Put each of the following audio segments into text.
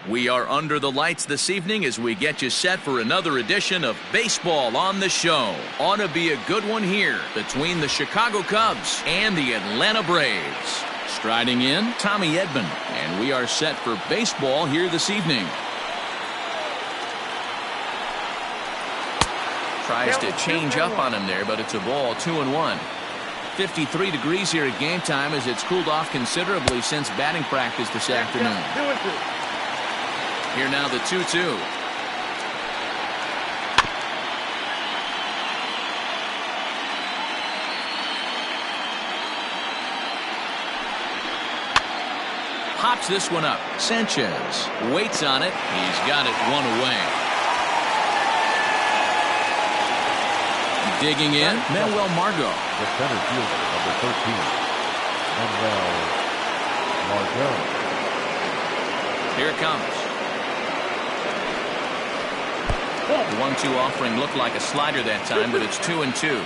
We are under the lights this evening as we get you set for another edition of Baseball on the Show. Ought to be a good one here between the Chicago Cubs and the Atlanta Braves. Striding in, Tommy Edman, and we are set for baseball here this evening. Tries to change up on him there, but it's a ball, 2-1. 53 degrees here at game time as it's cooled off considerably since batting practice this afternoon. Here now the 2-2. Pops this one up. Sanchez waits on it. He's got it one away. Digging in, Manuel Margot. The center fielder, number 13, Manuel Margot. Here it comes. The 1-2 offering looked like a slider that time, but it's 2-2.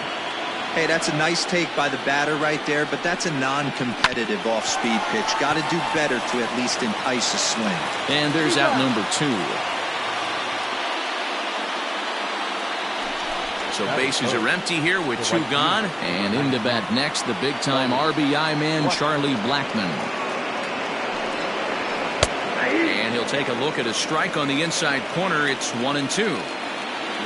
Hey, that's a nice take by the batter right there, but that's a non-competitive off-speed pitch. Got to do better to at least entice a swing. And there's out number 2. So bases are empty here with 2 gone. And into bat next, the big-time RBI man, Charlie Blackmon. And he'll take a look at a strike on the inside corner. It's 1-2.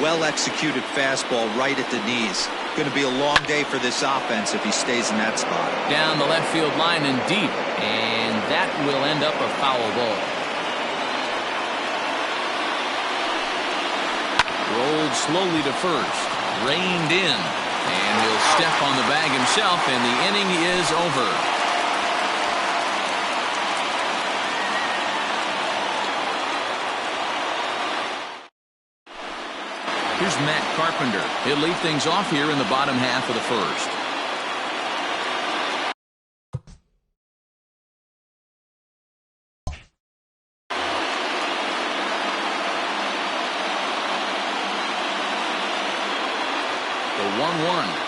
Well-executed fastball right at the knees. Going to be a long day for this offense if he stays in that spot. Down the left field line and deep. And that will end up a foul ball. Rolled slowly to first. Reined in. And he'll step on the bag himself, and the inning is over. Here's Matt Carpenter. He'll lead things off here in the bottom half of the first. The 1-1.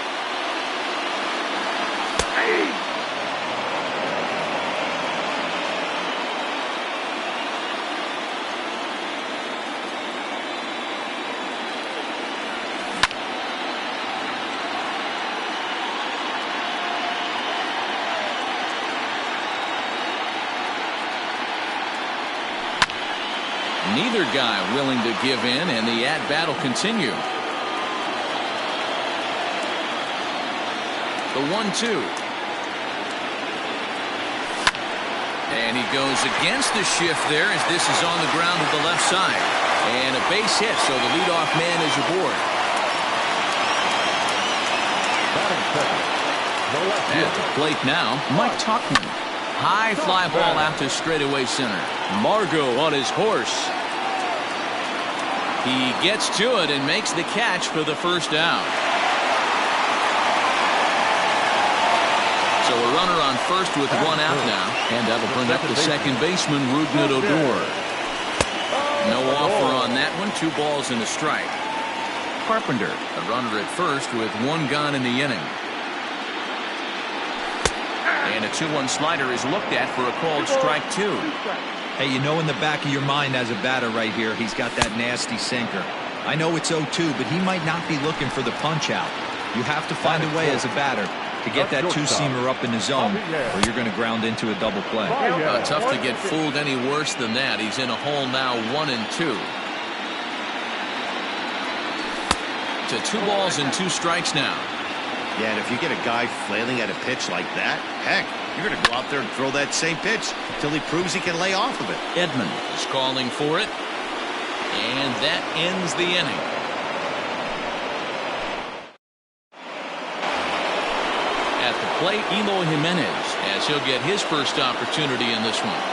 Neither guy willing to give in, and the at-bat will continue. The 1-2. And he goes against the shift there as this is on the ground to the left side. And a base hit, so the leadoff man is aboard. At the plate now, Mike Tauchman. High fly ball out to straightaway center. Margot on his horse. He gets to it and makes the catch for the first out. So a runner on first with 1 out now. And that'll bring up the second baseman, Rougned Odor. No offer on that one. 2 balls and a strike. Carpenter, a runner at first with 1 gone in the inning. And a 2-1 slider is looked at for a called strike 2. Hey, you know in the back of your mind as a batter right here, he's got that nasty sinker. I know it's 0-2, but he might not be looking for the punch out. You have to find a way as a batter to get that 2-seamer up in the zone, or you're going to ground into a double play. Tough to get fooled any worse than that. He's in a hole now, 1-2. To 2 balls and 2 strikes now. Yeah, and if you get a guy flailing at a pitch like that, heck, you're going to go out there and throw that same pitch until he proves he can lay off of it. Edman is calling for it, and that ends the inning. At the plate, Eloy Jimenez, as he'll get his first opportunity in this one.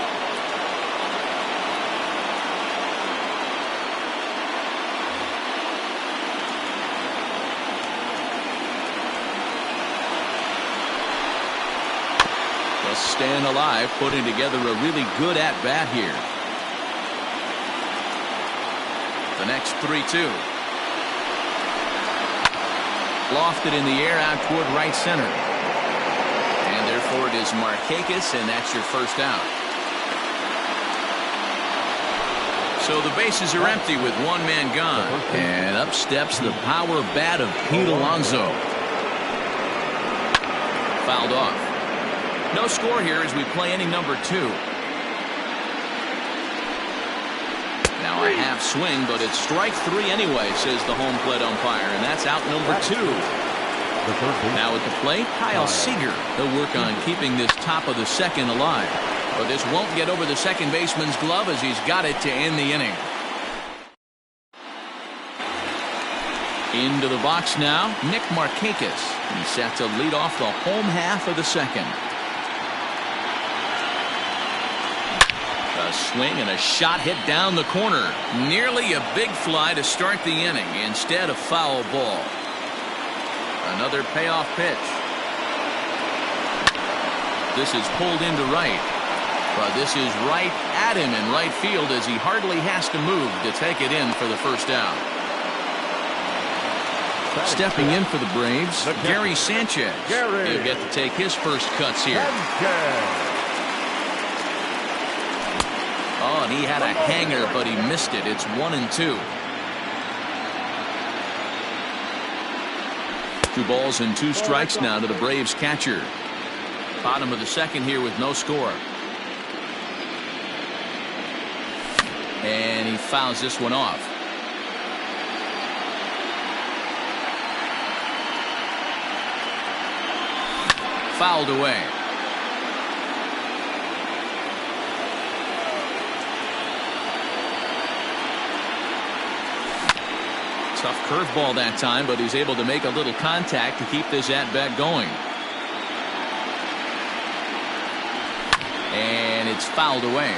Staying alive, putting together a really good at-bat here. The next 3-2. Lofted in the air out toward right center. And therefore it is Markakis, and that's your first out. So the bases are empty with one man gone. And up steps the power bat of Pete Alonso. Fouled off. No score here as we play inning number 2. Now a half swing, but it's strike 3 anyway, says the home plate umpire, and that's out number 2. Now at the plate, Kyle Seager. He'll work on keeping this top of the second alive. But this won't get over the second baseman's glove as he's got it to end the inning. Into the box now, Nick Markakis. He's set to lead off the home half of the second. A swing and a shot hit down the corner. Nearly a big fly to start the inning. Instead, a foul ball. Another payoff pitch. This is pulled into right. But this is right at him in right field as he hardly has to move to take it in for the first out. Stepping in for the Braves, Gary Sanchez. He'll get to take his first cuts here. Oh, and he had a hanger, but he missed it. It's 1-2. 2 balls and 2 strikes now to the Braves catcher. Bottom of the second here with no score. And he fouls this one off. Fouled away. Tough curveball that time, but he's able to make a little contact to keep this at-bat going. And it's fouled away.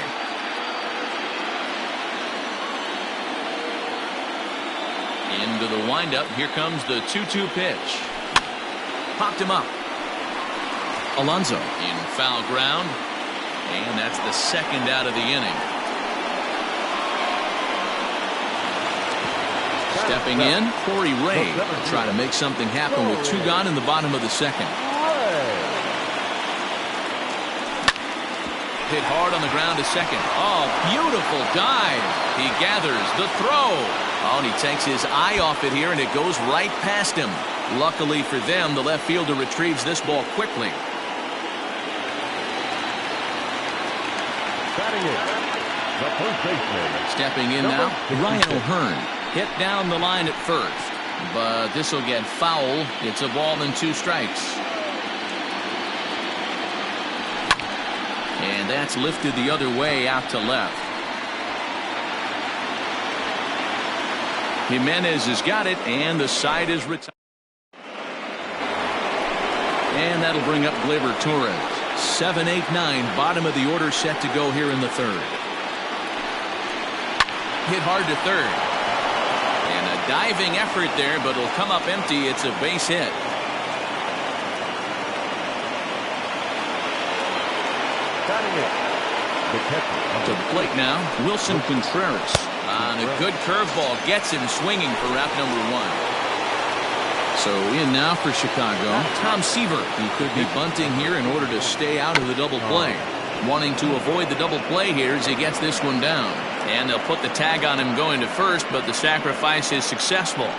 Into the windup. Here comes the 2-2 pitch. Popped him up. Alonso in foul ground. And that's the second out of the inning. Stepping in, Corey Ray will try to make something happen with 2 gone in the bottom of the second. Hit hard on the ground to second. Oh, beautiful dive. He gathers the throw. Oh, and he takes his eye off it here, and it goes right past him. Luckily for them, the left fielder retrieves this ball quickly. Stepping in now, Ryan O'Hearn. Hit down the line at first, but this will get foul. It's a ball and 2 strikes. And that's lifted the other way out to left. Jimenez has got it, and the side is retired. And that'll bring up Gleyber Torres. 7, 8, 9, bottom of the order set to go here in the third. Hit hard to third. And a diving effort there, but it'll come up empty. It's a base hit. To the plate now, Wilson Contreras. On a good curveball, gets him swinging for route number 1. So in now for Chicago, Tom Seaver. He could be bunting here in order to stay out of the double play. Wanting to avoid the double play here as he gets this one down. And they'll put the tag on him going to first, but the sacrifice is successful.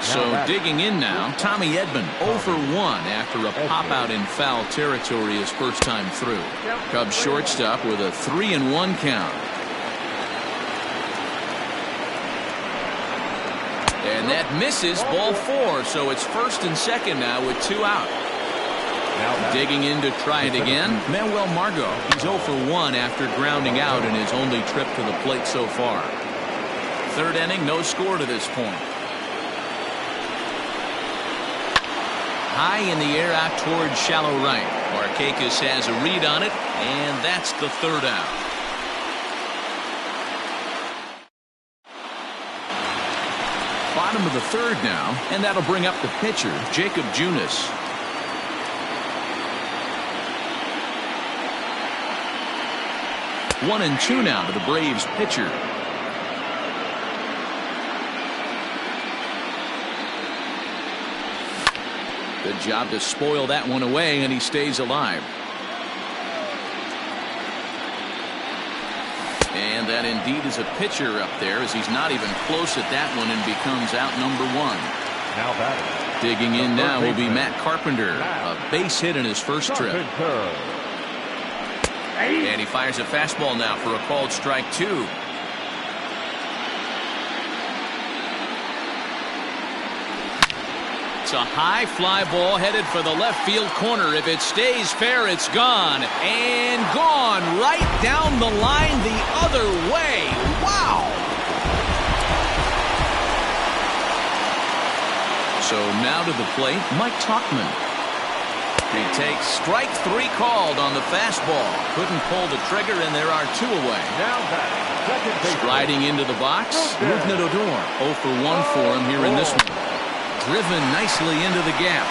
So digging in now, Tommy Edman 0 for 1 after a pop out in foul territory his first time through. Cubs shortstop with a 3-1 count. And that misses, ball 4, so it's first and second now with 2 out. Digging in to try it again, Manuel Margot. He's 0 for 1 after grounding out in his only trip to the plate so far. Third inning, no score to this point. High in the air out towards shallow right. Markakis has a read on it, and that's the third out. Bottom of the third now, and that'll bring up the pitcher, Jacob Junis. One and 2 now to the Braves pitcher. Good job to spoil that one away, and he stays alive. And that indeed is a pitcher up there, as he's not even close at that one and becomes out number 1. Now batting. Digging in now will be Matt Carpenter. A base hit in his first trip. And he fires a fastball now for a called strike 2. It's a high fly ball headed for the left field corner. If it stays fair, it's gone. And gone right down the line the other way. Wow! So now to the plate, Mike Tauchman. He takes strike 3 called on the fastball. Couldn't pull the trigger, and there are 2 away. Now batting. Second base. Striding into the box, Rougned Odor. 0 for 1 for him here in this one. Driven nicely into the gap.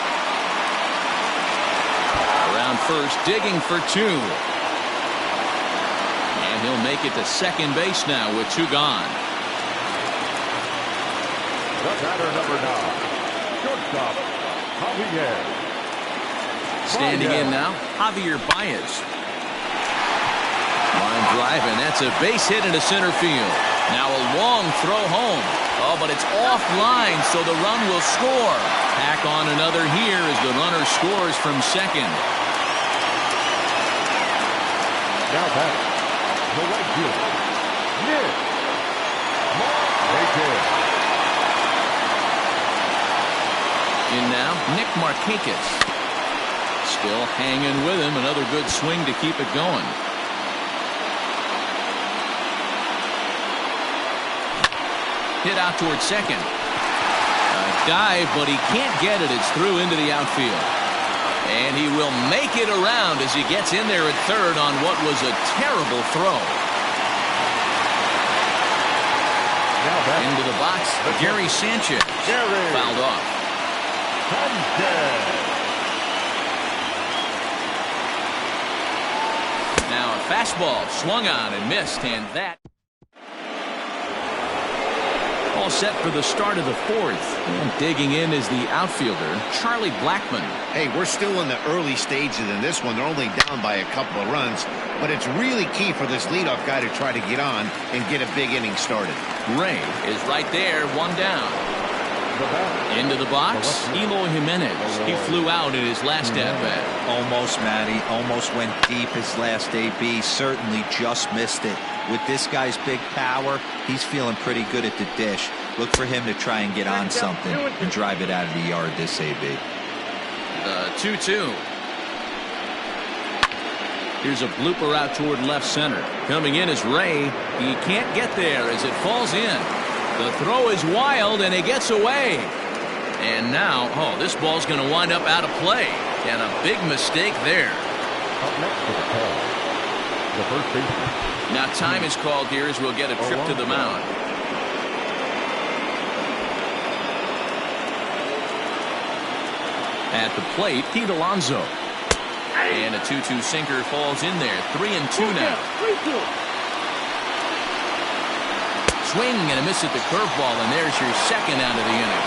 Around first, digging for 2. And he'll make it to second base now with 2 gone. The batter number 9. Shortstop, Javier. Standing in now, Javier Baez. Line drive, and that's a base hit into center field. Now a long throw home. Oh, but it's offline, so the run will score. Tack on another here as the runner scores from second. Now back. The right fielder, Nick Markakis. In now, Nick Markakis. Still hanging with him. Another good swing to keep it going. Hit out towards second. A dive, but he can't get it. It's through into the outfield. And he will make it around as he gets in there at third on what was a terrible throw. Into the box, Gary Sanchez. Fouled off. Now a fastball swung on and missed, and that all set for the start of the 4th. And digging in is the outfielder, Charlie Blackmon. Hey, we're still in the early stages in this one. They're only down by a couple of runs, but it's really key for this leadoff guy to try to get on and get a big inning started. Ray is right there, 1 down. Into the box, Eloy Jimenez. He flew out in his last at-bat. Almost, Matty. Almost went deep his last AB. Certainly just missed it. With this guy's big power, he's feeling pretty good at the dish. Look for him to try and get on something and drive it out of the yard this AB. 2-2. Here's a blooper out toward left center. Coming in is Ray. He can't get there as it falls in. The throw is wild, and it gets away. And now, this ball's going to wind up out of play. And a big mistake there. Up next to the call, the first baseman. Now time is called here as we'll get a trip to the mound. At the plate, Pete Alonso. And a 2-2 sinker falls in there. 3-2 now. Swing and a miss at the curveball, and there's your second out of the inning.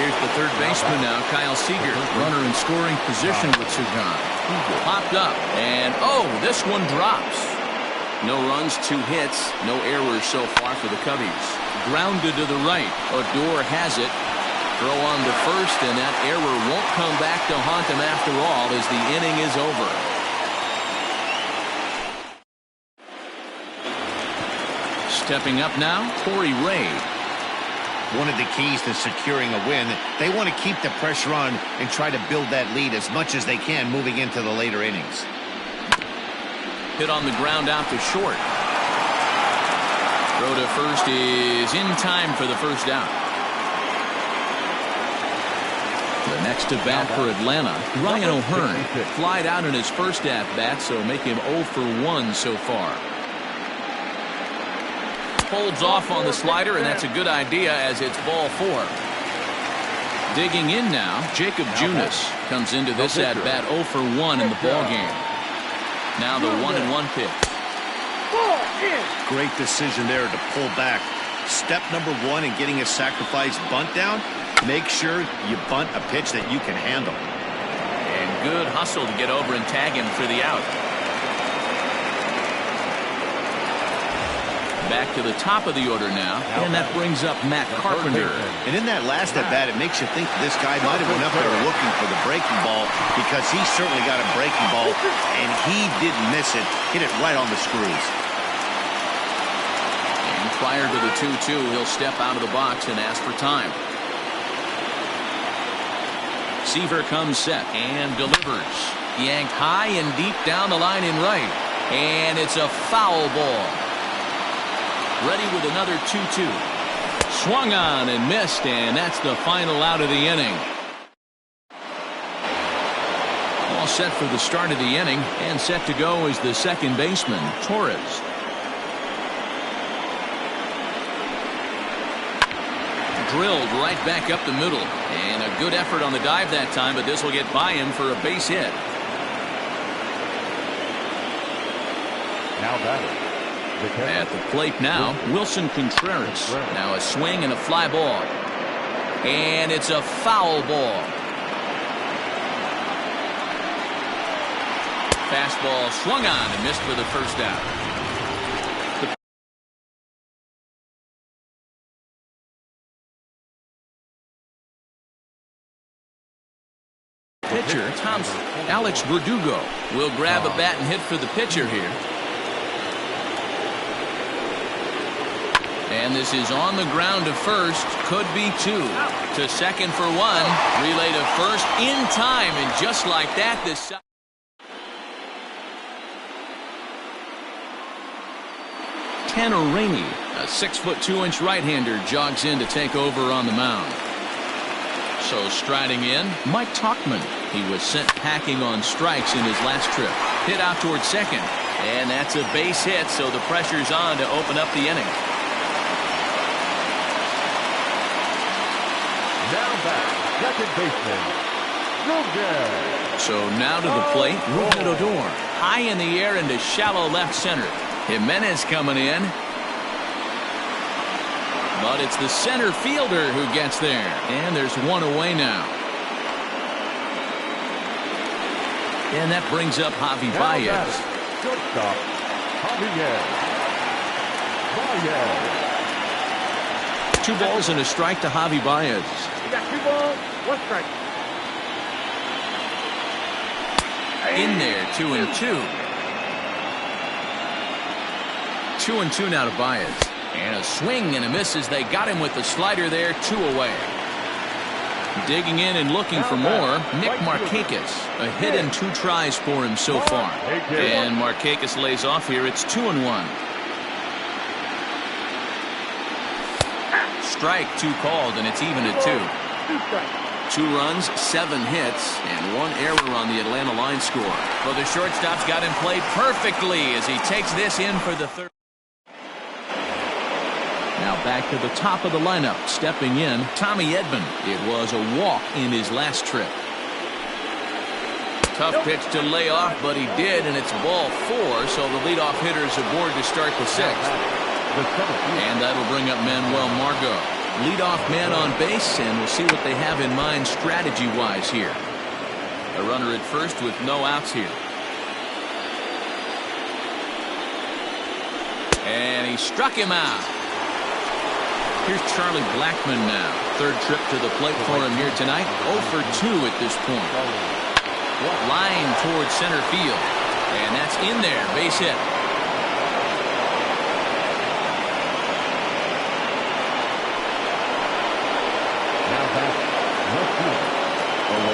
Here's the third baseman now, Kyle Seager. Runner in scoring position with 2 gone. Popped up, and this one drops. No runs, 2 hits, no errors so far for the Cubbies. Grounded to the right. Odor has it. Throw on to first, and that error won't come back to haunt him after all as the inning is over. Stepping up now, Corey Ray. One of the keys to securing a win, they want to keep the pressure on and try to build that lead as much as they can moving into the later innings. Hit on the ground out to short. Throw to first is in time for the first out. The next to bat for Atlanta, Ryan O'Hearn. Flied out in his first at-bat, so make him 0 for 1 so far. Holds off on the slider, and that's a good idea as it's ball 4. Digging in now, Jacob Junis comes into this at-bat 0 for 1 in the ballgame. Now the 1-1 pitch. Great decision there to pull back. Step number 1 in getting a sacrifice bunt down, make sure you bunt a pitch that you can handle. And good hustle to get over and tag him for the out. Back to the top of the order now, and that brings up Matt Carpenter. And in that last at-bat, it makes you think this guy might have went up there looking for the breaking ball, because he certainly got a breaking ball, and he didn't miss it. Hit it right on the screws. And prior to the 2-2, he'll step out of the box and ask for time. Seaver comes set and delivers. Yanked high and deep down the line in right. And it's a foul ball. Ready with another 2-2. Swung on and missed, and that's the final out of the inning. All set for the start of the inning, and set to go is the second baseman, Torres. Drilled right back up the middle, and a good effort on the dive that time, but this will get by him for a base hit. Now batting. At the plate now, Wilson Contreras. Now a swing and a fly ball. And it's a foul ball. Fastball swung on and missed for the first out. Pitcher, Thompson. Alex Verdugo will grab a bat and hit for the pitcher here. And this is on the ground to first. Could be two. To second for one. Relay to first in time. And just like that, this... Tanner Rainey, a 6'2" right-hander, jogs in to take over on the mound. So striding in, Mike Tauchman. He was sent packing on strikes in his last trip. Hit out towards second. And that's a base hit, so the pressure's on to open up the inning. Now back, second baseman, Rugen. So now to the plate, Rugen Odor. High in the air into shallow left center. Jimenez coming in. But it's the center fielder who gets there. And there's one away now. And that brings up Javi Baez. Shortstop, Javier Baez. 2 balls and a strike to Javi Baez. You got 2 balls, 1 strike. In there, 2-2. 2-2 now to Baez. And a swing and a miss as they got him with the slider there, 2 away. Digging in and looking for more, Nick Markakis. A hit and 2 tries for him so far. And Markakis lays off here. It's 2-1. Strike 2 called, and it's even at 2. 2 runs, 7 hits, and 1 error on the Atlanta line score. Well, the shortstop's got him played perfectly as he takes this in for the third. Now back to the top of the lineup. Stepping in, Tommy Edman. It was a walk in his last trip. Tough pitch to lay off, but he did, and it's ball 4, so the leadoff hitter's aboard to start the 6th. And that'll bring up Manuel Margot. Leadoff man on base, and we'll see what they have in mind strategy-wise here. A runner at first with no outs here. And he struck him out. Here's Charlie Blackmon now. 3rd trip to the plate for him here tonight. 0 for 2 at this point. Line towards center field. And that's in there. Base hit.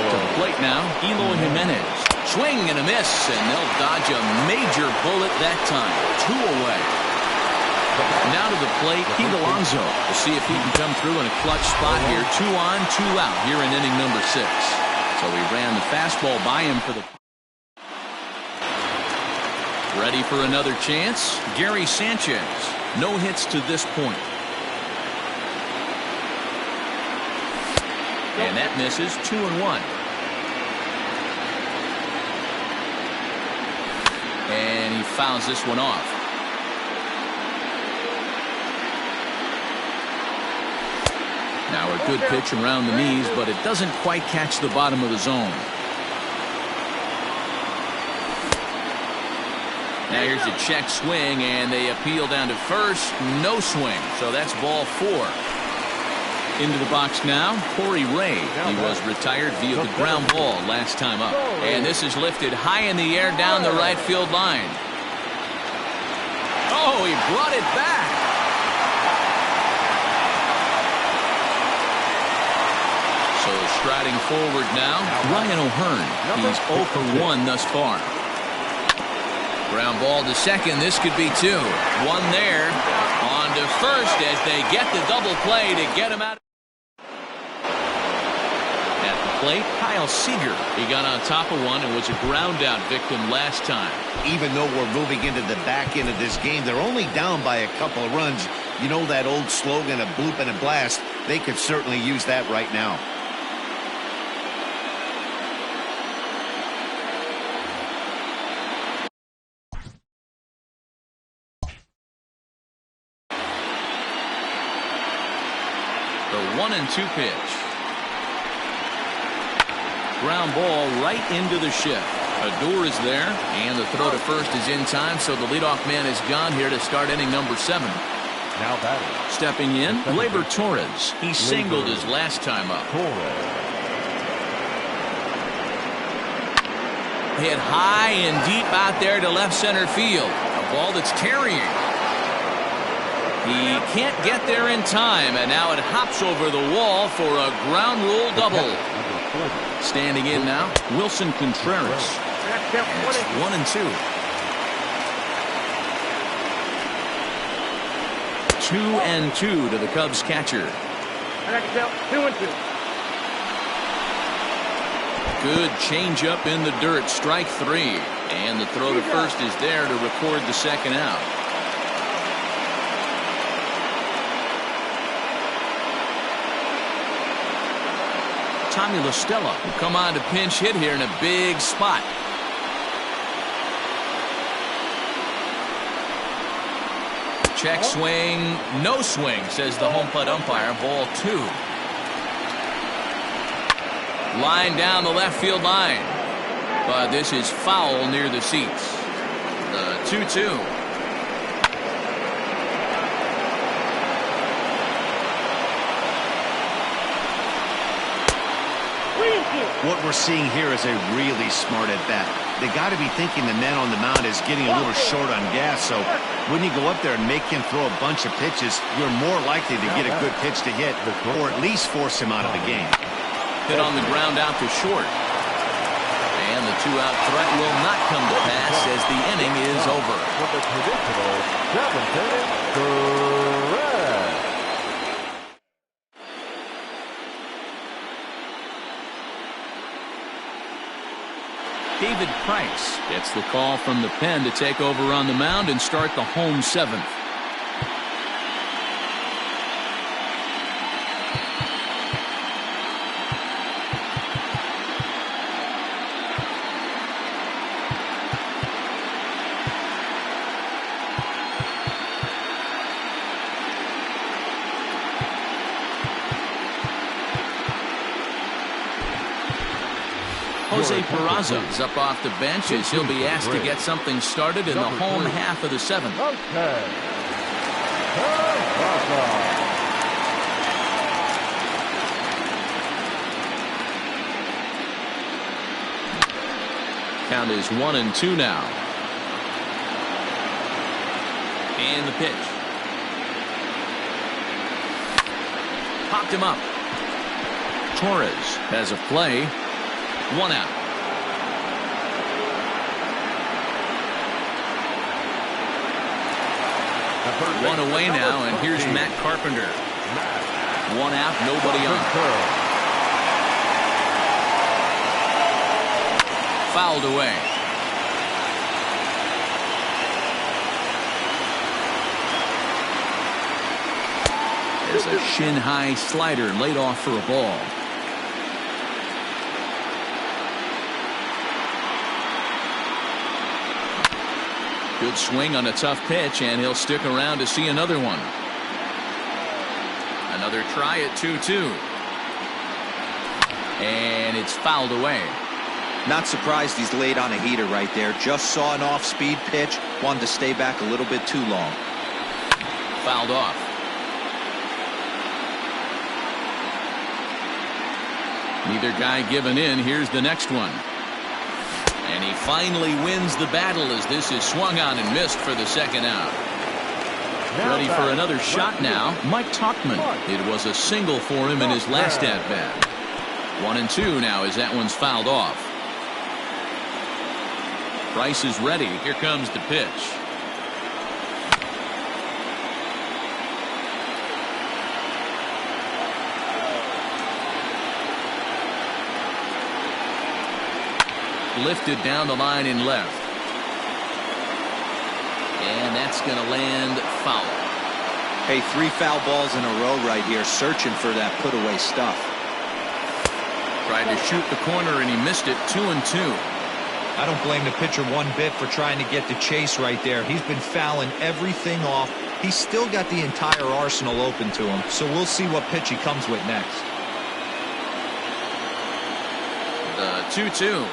To the plate now, Eloy Jimenez. Swing and a miss, and they'll dodge a major bullet that time. 2 away. Now to the plate, Pete Alonso. We'll see if he can come through in a clutch spot here. 2 on, 2 out here in inning number 6. So he ran the fastball by him for the... Ready for another chance? Gary Sanchez. No hits to this point. And that misses. 2-1. And he fouls this one off. Now a good pitch around the knees, but it doesn't quite catch the bottom of the zone. Now here's a check swing, and they appeal down to first. No swing, so that's ball 4. Into the box now, Corey Ray. He was retired via the ground ball last time up. And this is lifted high in the air down the right field line. Oh, he brought it back. So striding forward now, Ryan O'Hearn. He's 0 for 1 thus far. Ground ball to second. This could be 2. 1 there. On to first as they get the double play to get him out. At the plate, Kyle Seager. He got on top of one and was a ground out victim last time. Even though we're moving into the back end of this game, they're only down by a couple of runs. You know that old slogan, a bloop and a blast? They could certainly use that right now. The 1-2 pitch. Ground ball right into the shift. Adore is there, and the throw to first is in time, so the leadoff man is gone here to start inning number 7. Now batting. Stepping in, Gleyber Torres. He singled his last time up. Hit high and deep out there to left center field. A ball that's carrying. He can't get there in time, and now it hops over the wall for a ground rule double. Standing in now, Wilson Contreras. And it's 1-2. 2-2 to the Cubs catcher. Good changeup in the dirt, strike 3. And the throw to first is there to record the second out. Tommy La Stella will come on to pinch hit here in a big spot. Check swing, no swing, says the home plate umpire. Ball 2. Line down the left field line. But this is foul near the seats. The 2-2. What we're seeing here is a really smart at-bat. They got to be thinking the man on the mound is getting a little short on gas, so when you go up there and make him throw a bunch of pitches, you're more likely to get a good pitch to hit, or at least force him out of the game. Hit on the ground out to short. And the 2-out threat will not come to pass as the inning is over. With the traditional 7th correct. David Price gets the call from the pen to take over on the mound and start the home 7th. Jose Peraza is up off the bench as he'll be asked to get something started in the home half of the 7th. Count is 1-2 now. And the pitch. Popped him up. Torres has a play. 1 out. One away now, and here's Matt Carpenter. 1 out, nobody on. Fouled away. There's a shin-high slider laid off for a ball. Good swing on a tough pitch, and he'll stick around to see another one. Another try at 2-2. And it's fouled away. Not surprised he's laid on a heater right there. Just saw an off-speed pitch. Wanted to stay back a little bit too long. Fouled off. Neither guy giving in. Here's the next one. And he finally wins the battle as this is swung on and missed for the second out. Ready for another shot now, Mike Tauchman. It was a single for him in his last at-bat. 1-2 now as that one's fouled off. Price is ready. Here comes the pitch. Lifted down the line in left. And that's going to land foul. Hey, 3 foul balls in a row right here, searching for that put-away stuff. Tried to shoot the corner and he missed it. 2-2. I don't blame the pitcher one bit for trying to get the chase right there. He's been fouling everything off. He's still got the entire arsenal open to him, so we'll see what pitch he comes with next. The 2-2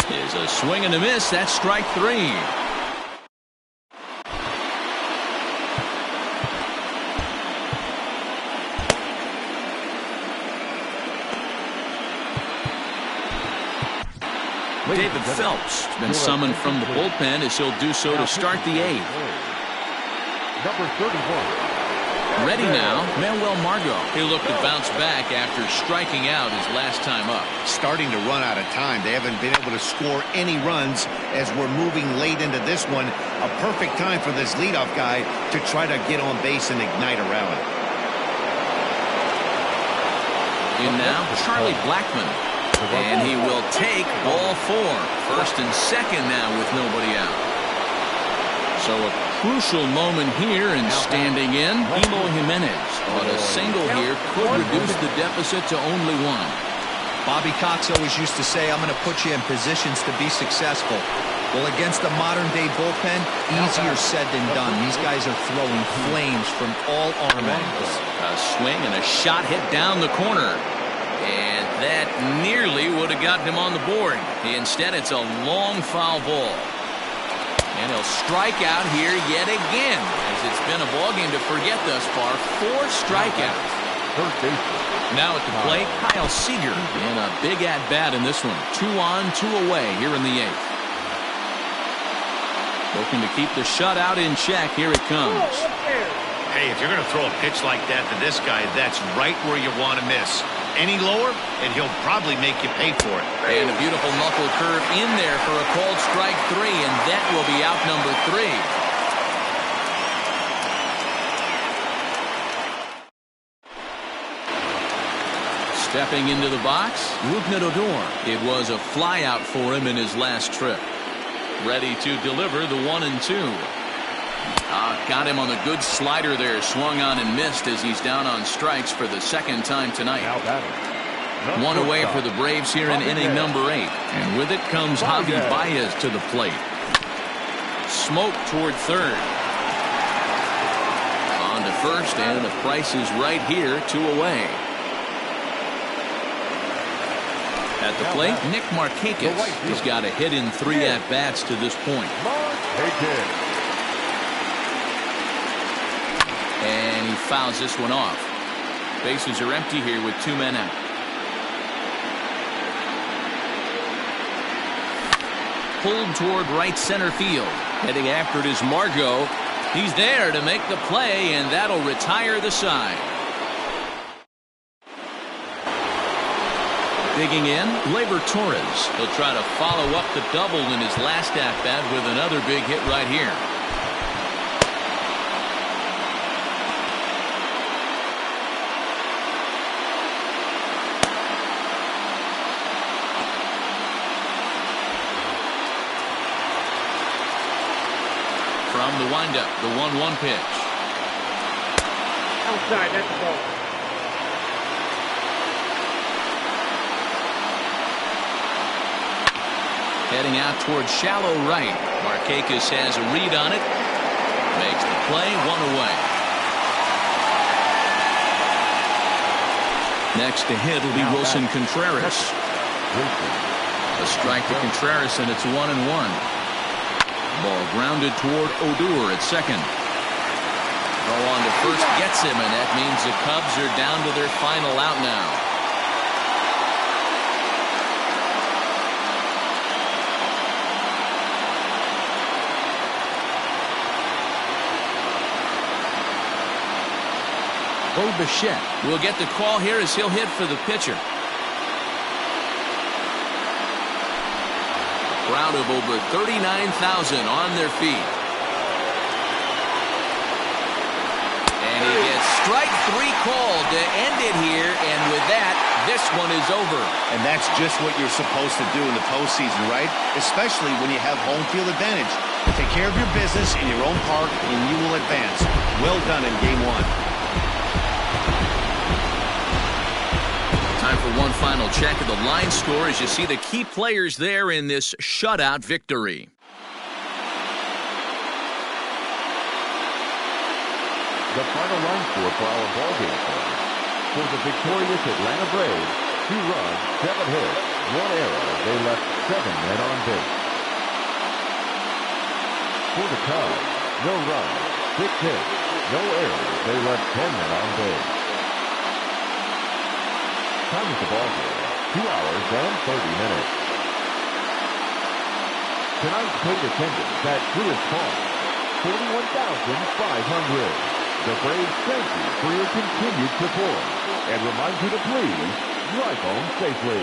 is a swing and a miss. That's strike 3. David Phelps has been summoned from the bullpen as he'll do so to start the 8th. Number 31. Ready now, Manuel Margot. He'll look to bounce back after striking out his last time up. Starting to run out of time. They haven't been able to score any runs as we're moving late into this one. A perfect time for this leadoff guy to try to get on base and ignite a rally. In now, Charlie Blackmon. And he will take ball 4. First and second now with nobody out. So a crucial moment here and standing in, Elo Jimenez. But a single here could reduce the deficit to only 1. Bobby Cox always used to say, I'm going to put you in positions to be successful. Well, against a modern-day bullpen, easier said than done. These guys are throwing flames from all arm angles. A swing and a shot hit down the corner. And that nearly would have gotten him on the board. Instead, it's a long foul ball. And he'll strike out here yet again, as it's been a ball game to forget thus far. 4 strikeouts. Now at the plate, Kyle Seager in a big at-bat in this one. 2 on, 2 away here in the 8th. Looking to keep the shutout in check. Here it comes. Hey, if you're going to throw a pitch like that to this guy, that's right where you want to miss. Any lower, and he'll probably make you pay for it. And a beautiful knuckle curve in there for a called strike 3, and that will be out number 3. Stepping into the box, Rougned Odor. It was a fly out for him in his last trip. Ready to deliver the 1-2. Got him on a good slider there. Swung on and missed as he's down on strikes for the second time tonight. 1 away for the Braves here in inning number 8. And with it comes Javi Baez to the plate. Smoke toward third. On to first, and the Price is right here, 2 away. At the plate, Nick Markakis. He's got a hit in 3 at-bats to this point. And he fouls this one off. Bases are empty here with 2 men out. Pulled toward right center field. Heading after it is Margot. He's there to make the play, and that'll retire the side. Digging in, Gleyber Torres. He'll try to follow up the double in his last at-bat with another big hit right here. From the windup, the 1-1 pitch. Outside, that's the ball. Heading out towards shallow right. Markakis has a read on it. Makes the play, 1 away. Next to hit will be Wilson Contreras. Wilson. A strike to Contreras, and it's 1-1. Ball grounded toward Odor at second. Throw on to first gets him, and that means the Cubs are down to their final out now. Bichette will get the call here as he'll hit for the pitcher. A crowd of over 39,000 on their feet. And he gets strike 3 called to end it here, and with that, this one is over. And that's just what you're supposed to do in the postseason, right? Especially when you have home field advantage. Take care of your business in your own park, and you will advance. Well done in Game 1. Time for one final check of the line score as you see the key players there in this shutout victory. The final line score for our ballgame tonight. For the victorious Atlanta Braves, 2 runs, 7 hits, 1 error. They left 7 men on base. For the Cubs, no runs, 6 hits, no errors. They left 10 men on base. Time at the ballgame, 2 hours and 30 minutes. Tonight's paid attendance at Truist Park, 41,500. The Braves thank you for your continued support and remind you to please drive home safely.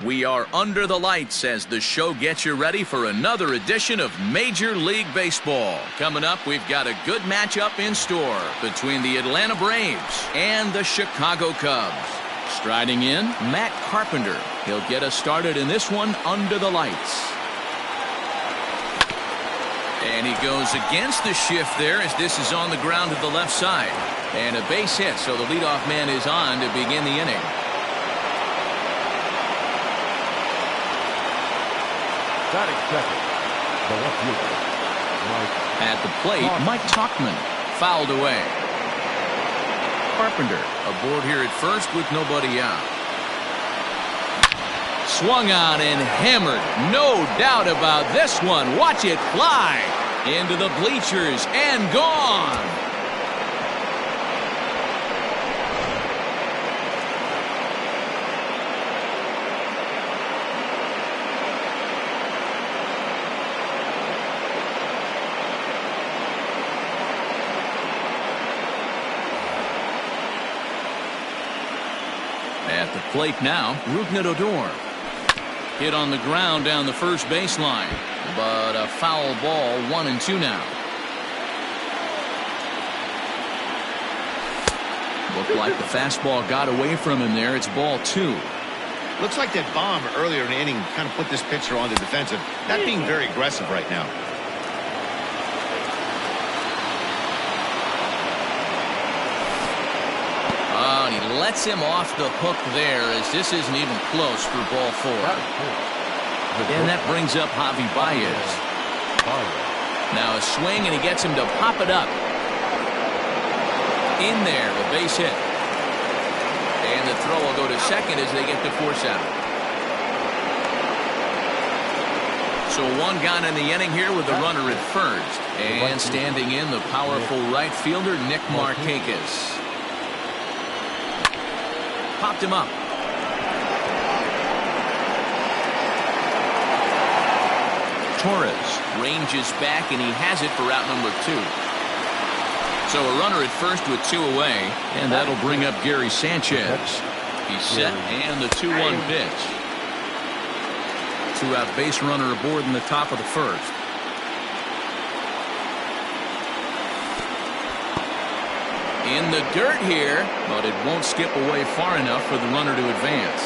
We are under the lights as the show gets you ready for another edition of Major League Baseball. Coming up, we've got a good matchup in store between the Atlanta Braves and the Chicago Cubs. Striding in, Matt Carpenter. He'll get us started in this one under the lights. And he goes against the shift there as this is on the ground to the left side. And a base hit, so the leadoff man is on to begin the inning. Batting second, the left fielder, at the plate, Mike Tauchman fouled away. Carpenter aboard here at first with nobody out. Swung on and hammered. No doubt about this one. Watch it fly into the bleachers and gone. At the plate now, Rougned Odor. Hit on the ground down the first baseline, but a foul ball, 1-2 now. Looked like the fastball got away from him there. It's ball 2. Looks like that bomb earlier in the inning kind of put this pitcher on the defensive. Not being very aggressive right now. And he lets him off the hook there as this isn't even close for ball 4. And that brings up Javi Baez. Now a swing and he gets him to pop it up. In there, a base hit. And the throw will go to second as they get the force out. So one gone in the inning here with the runner at first. And standing in the powerful right fielder, Nick Markakis. Popped him up. Torres ranges back and he has it for out number 2. So a runner at first with 2 away, and that'll bring up Gary Sanchez. He's set and the 2-1 pitch. 2-out base runner aboard in the top of the first. In the dirt here, but it won't skip away far enough for the runner to advance.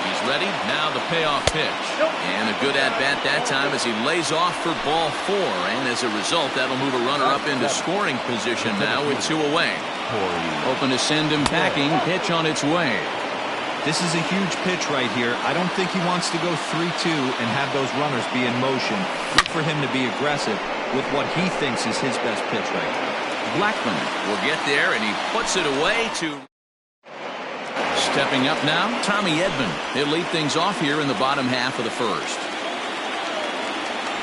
He's ready. Now the payoff pitch. And a good at-bat that time as he lays off for ball 4. And as a result, that'll move a runner up into scoring position now with 2 away. Hoping to send him packing. Pitch on its way. This is a huge pitch right here. I don't think he wants to go 3-2 and have those runners be in motion. Look for him to be aggressive with what he thinks is his best pitch right now. Blackman will get there, and he puts it away to... Stepping up now, Tommy Edman. He'll lead things off here in the bottom half of the first.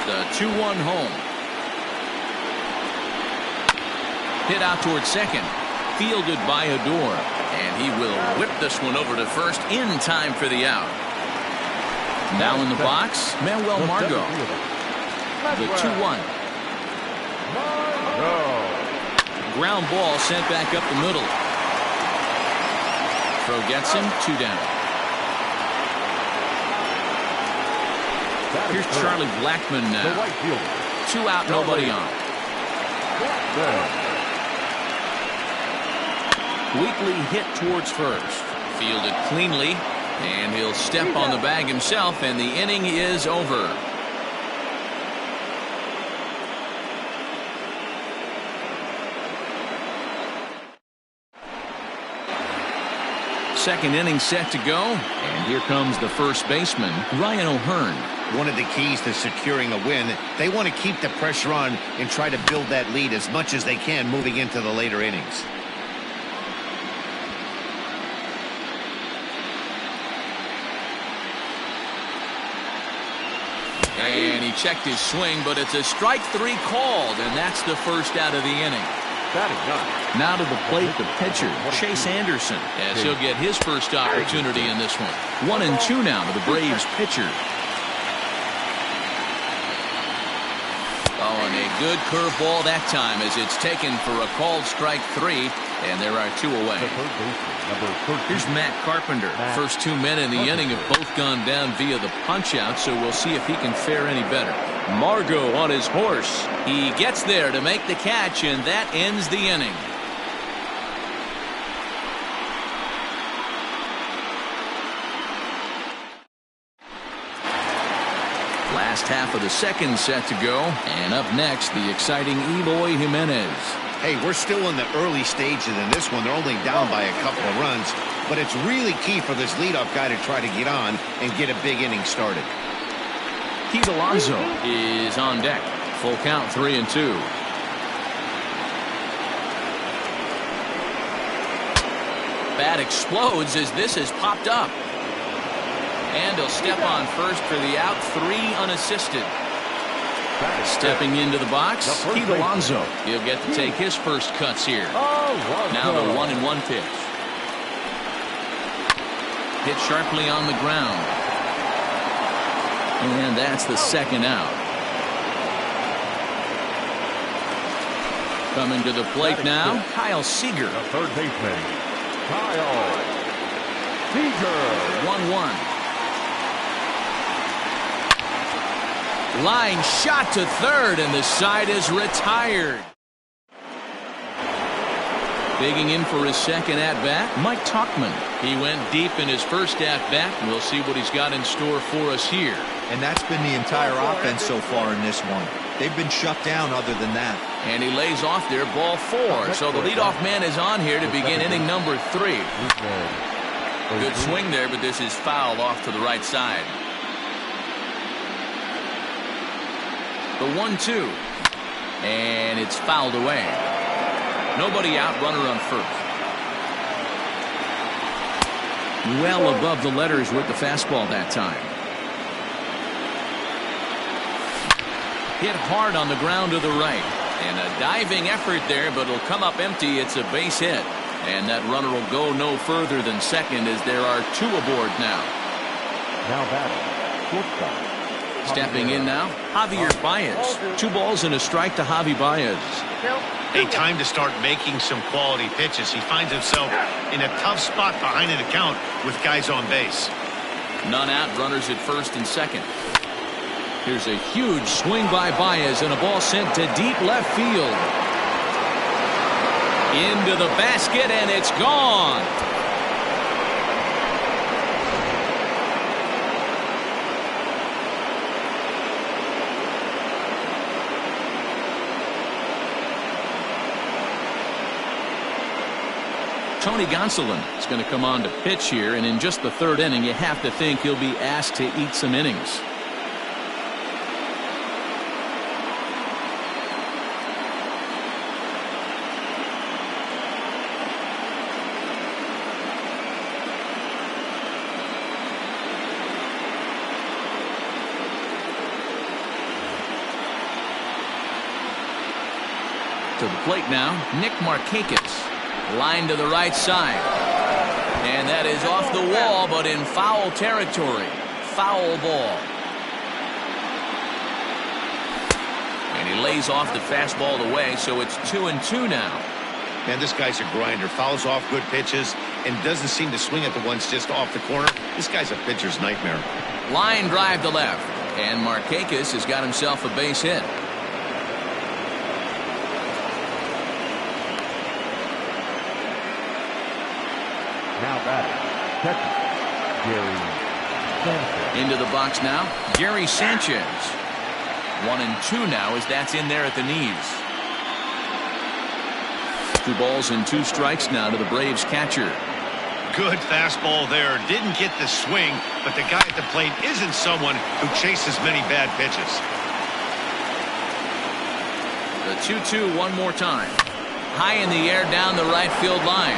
The 2-1 home. Hit out towards second. Fielded by Odor. And he will whip this one over to first in time for the out. Now in the box, Manuel Margot. The 2-1. Ground ball sent back up the middle. Throw gets him, 2 down. Here's Charlie Blackman now. 2 out, nobody on. Weakly hit towards first. Fielded cleanly, and he'll step on the bag himself, and the inning is over. Second inning set to go, and here comes the first baseman, Ryan O'Hearn. One of the keys to securing a win, they want to keep the pressure on and try to build that lead as much as they can moving into the later innings. And he checked his swing, but it's a strike 3 called, and that's the first out of the inning. Now to the plate, the pitcher, Chase Anderson, as he'll get his first opportunity in this one. 1-2 now to the Braves pitcher. Oh, a and a good curveball that time as it's taken for a called strike 3, and there are 2 away. Here's Matt Carpenter. First 2 men in the inning have both gone down via the punch-out, so we'll see if he can fare any better. Margot on his horse. He gets there to make the catch, and that ends the inning. Last half of the second set to go, and up next, the exciting Eloy Jimenez. Hey, we're still in the early stages in this one. They're only down by a couple of runs, but it's really key for this leadoff guy to try to get on and get a big inning started. Pete Alonso is on deck. Full count, 3-2. Bat explodes as this has popped up. And he'll step on first for the out, 3 unassisted. Stepping into the box, Pete Alonso. He'll get to take his first cuts here. Now the 1-1 pitch. Hit sharply on the ground. And that's the second out. Coming to the plate now, Kyle Seager. The third baseman, Kyle Seager. 1-1. Line shot to third, and the side is retired. Digging in for his second at-bat, Mike Tauchman. He went deep in his first at-bat, and we'll see what he's got in store for us here. And that's been the entire offense so far in this one. They've been shut down other than that. And he lays off there, ball 4. So the leadoff man is on here to begin inning number 3. Good swing there, but this is foul off to the right side. The 1-2. And it's fouled away. Nobody out, runner on first. Well above the letters with the fastball that time. Hit hard on the ground to the right. And a diving effort there, but it'll come up empty. It's a base hit. And that runner will go no further than second as there are 2 aboard now. Now batting, shortstop. Stepping in now, Javier Baez. 2 balls and a strike to Javi Baez. Hey, time to start making some quality pitches. He finds himself in a tough spot behind an account with guys on base. None out, runners at first and second. Here's a huge swing by Baez and a ball sent to deep left field. Into the basket, and it's gone. Tony Gonsolin is going to come on to pitch here, and in just the 3rd inning, you have to think he'll be asked to eat some innings. To the plate now, Nick Markakis. Line to the right side. And that is off the wall, but in foul territory. Foul ball. And he lays off the fastball away, so it's 2-2 now. Man, this guy's a grinder. Fouls off good pitches and doesn't seem to swing at the ones just off the corner. This guy's a pitcher's nightmare. Line drive to left. And Markakis has got himself a base hit. Now batting, catcher, Gary Sanchez. Into the box now, Gary Sanchez. 1-2 now as that's in there at the knees. 2 balls and 2 strikes now to the Braves catcher. Good fastball there. Didn't get the swing, but the guy at the plate isn't someone who chases many bad pitches. The 2-2 one more time. High in the air down the right field line.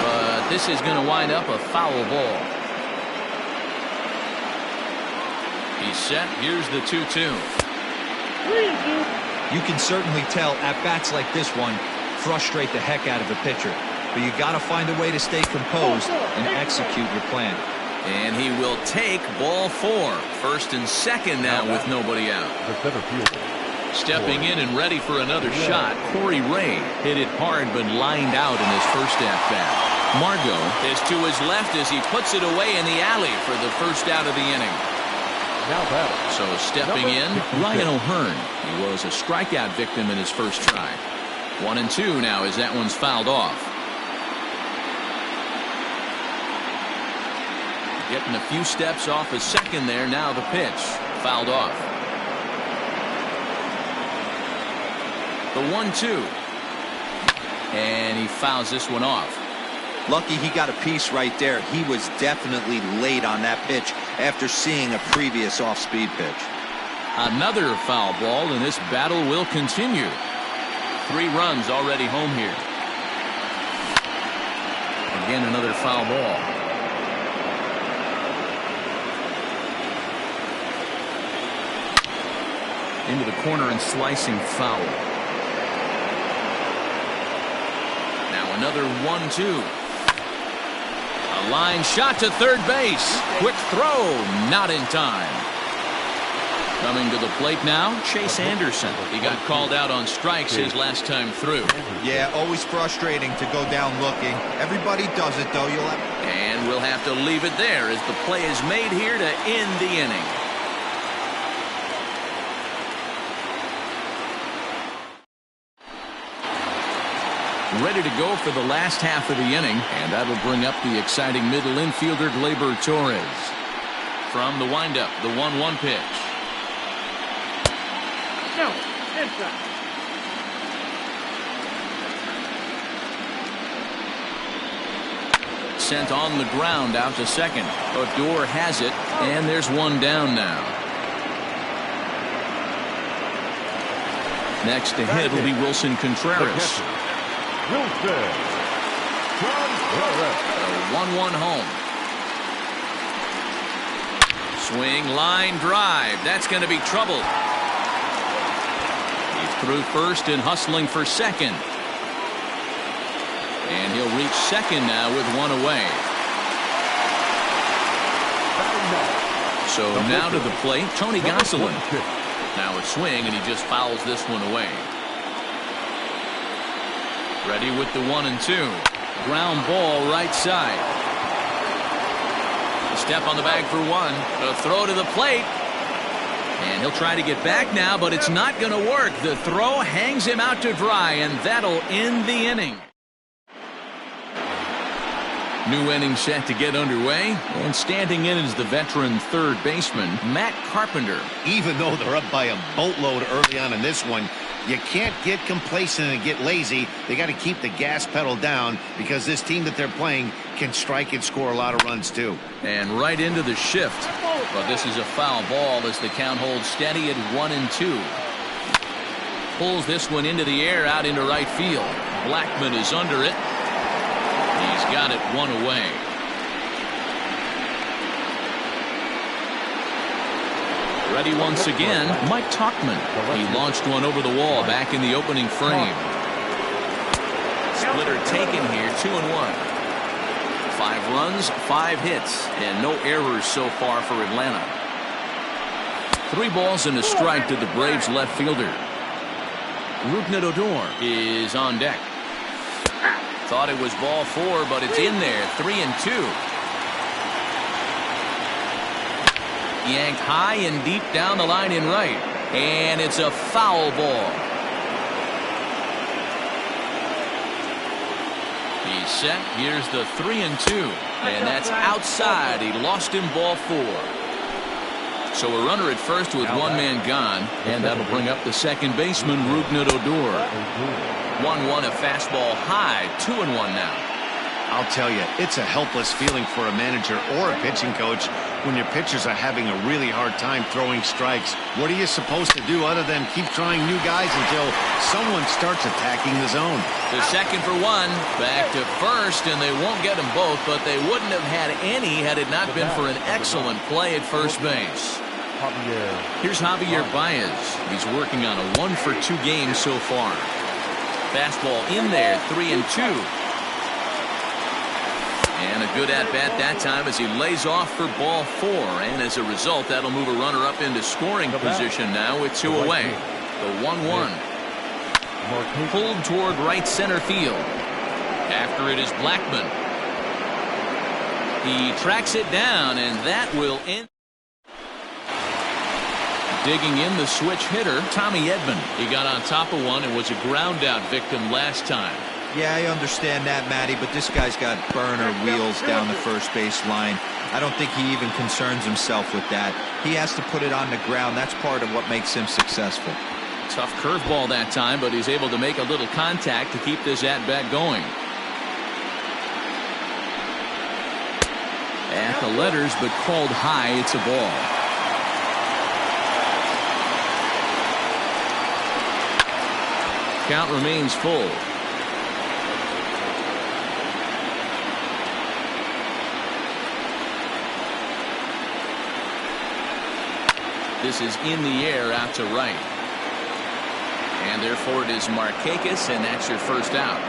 But this is going to wind up a foul ball. He's set. Here's the 2-2. You can certainly tell at-bats like this one frustrate the heck out of a pitcher. But you got to find a way to stay composed and execute your plan. And he will take ball 4. First and second now with nobody out. The center fielder. Stepping in and ready for another shot, Corey Ray hit it hard but lined out in his first at-bat. Margot is to his left as he puts it away in the alley for the first out of the inning. Now battle. So stepping in, Ryan O'Hearn. He was a strikeout victim in his first try. 1-2 now as that one's fouled off. Getting a few steps off his second there. Now the pitch. Fouled off. The 1-2. And he fouls this one off. Lucky he got a piece right there. He was definitely late on that pitch after seeing a previous off-speed pitch. Another foul ball, and this battle will continue. 3 runs already home here. Again, another foul ball. Into the corner and slicing foul. Now another 1-2. A line shot to third base. Quick throw, not in time. Coming to the plate now, Chase Anderson. He got called out on strikes his last time through. Yeah, always frustrating to go down looking. Everybody does it, though. And we'll have to leave it there as the play is made here to end the inning. Ready to go for the last half of the inning, and that'll bring up the exciting middle infielder Gleyber Torres. From the windup, the 1-1 pitch. No, inside. Sent on the ground out to second. Odor has it, and there's one down now. Next to hit will be Wilson Contreras. Wilson. A 1-1 home. Swing, line, drive. That's going to be trouble. He's through first and hustling for second. And he'll reach second now with one away. So now to the plate, Tony Gonsolin. Now a swing, and he just fouls this one away. Ready with the 1-2. Ground ball right side. A step on the bag for one. A throw to the plate. And he'll try to get back now, but it's not going to work. The throw hangs him out to dry, and that'll end the inning. New inning set to get underway, and standing in is the veteran third baseman, Matt Carpenter. Even though they're up by a boatload early on in this one, you can't get complacent and get lazy. They got to keep the gas pedal down because this team that they're playing can strike and score a lot of runs too. And right into the shift. But this is a foul ball as the count holds steady at 1-2. Pulls this one into the air out into right field. Blackman is under it. He's got it one away. Ready once again, Mike Tauchman. He launched one over the wall back in the opening frame. Splitter taken here, 2-1. 5 runs, 5 hits, and no errors so far for Atlanta. 3 balls and a strike to the Braves left fielder. Rougned Odor is on deck. Thought it was ball 4, but it's in there. 3-2. Yanked high and deep down the line in right. And it's a foul ball. He's set. Here's the 3-2. And that's outside. He lost him ball 4. So a runner at first with one man gone. And that'll bring up the second baseman, Rougned Odor. 1-1, a fastball high. 2-1 now. I'll tell you, it's a helpless feeling for a manager or a pitching coach when your pitchers are having a really hard time throwing strikes. What are you supposed to do other than keep trying new guys until someone starts attacking the zone? The second for one, back to first, and they won't get them both, but they wouldn't have had any had it not been for an excellent play at first base. Here's Javier Baez. He's working on a 1-for-2 game so far. Fastball in there, 3-2. And a good at-bat that time as he lays off for ball 4. And as a result, that'll move a runner up into scoring position now with 2 away. The 1-1. Pulled toward right center field. After it is Blackman. He tracks it down, and that will end. Digging in the switch hitter, Tommy Edman. He got on top of one and was a ground out victim last time. Yeah, I understand that, Matty, but this guy's got burner wheels down the first base line. I don't think he even concerns himself with that. He has to put it on the ground. That's part of what makes him successful. Tough curveball that time, but he's able to make a little contact to keep this at-bat going. At the letters, but called high. It's a ball. Count remains full. This is in the air out to right. And therefore it is Markakis, and that's your first out.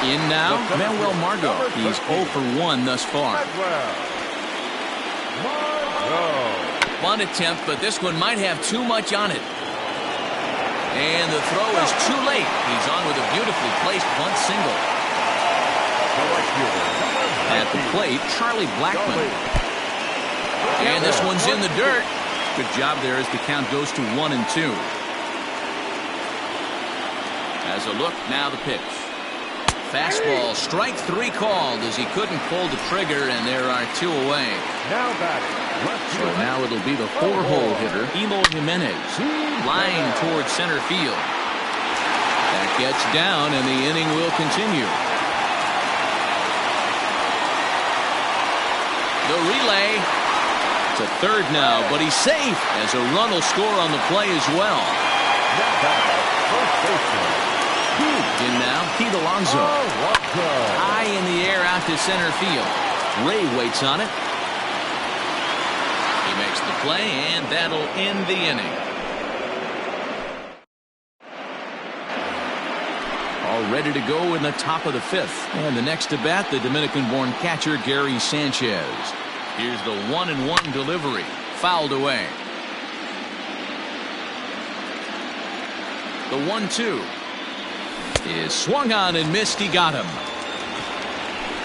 In now, Manuel Margot. He's 0 for 1 thus far. Bunt attempt, but this one might have too much on it. And the throw is too late. He's on with a beautifully placed bunt single. At the plate, Charlie Blackman. And this one's in the dirt. Good job there as the count goes to 1-2. As a look, now the pitch. Fastball, strike 3 called as he couldn't pull the trigger, and there are 2 away. So now it'll be the 4-hole hitter, Eloy Jimenez. Line towards center field. That gets down, and the inning will continue. The relay to third now, but he's safe as a run will score on the play as well. In now, Pete Alonso. High in the air out to center field. Ray waits on it. He makes the play, and that'll end the inning. All ready to go in the top of the 5th. And the next to bat, the Dominican-born catcher, Gary Sanchez. Here's the 1-1 delivery. Fouled away. The 1-2 is swung on and missed. He got him.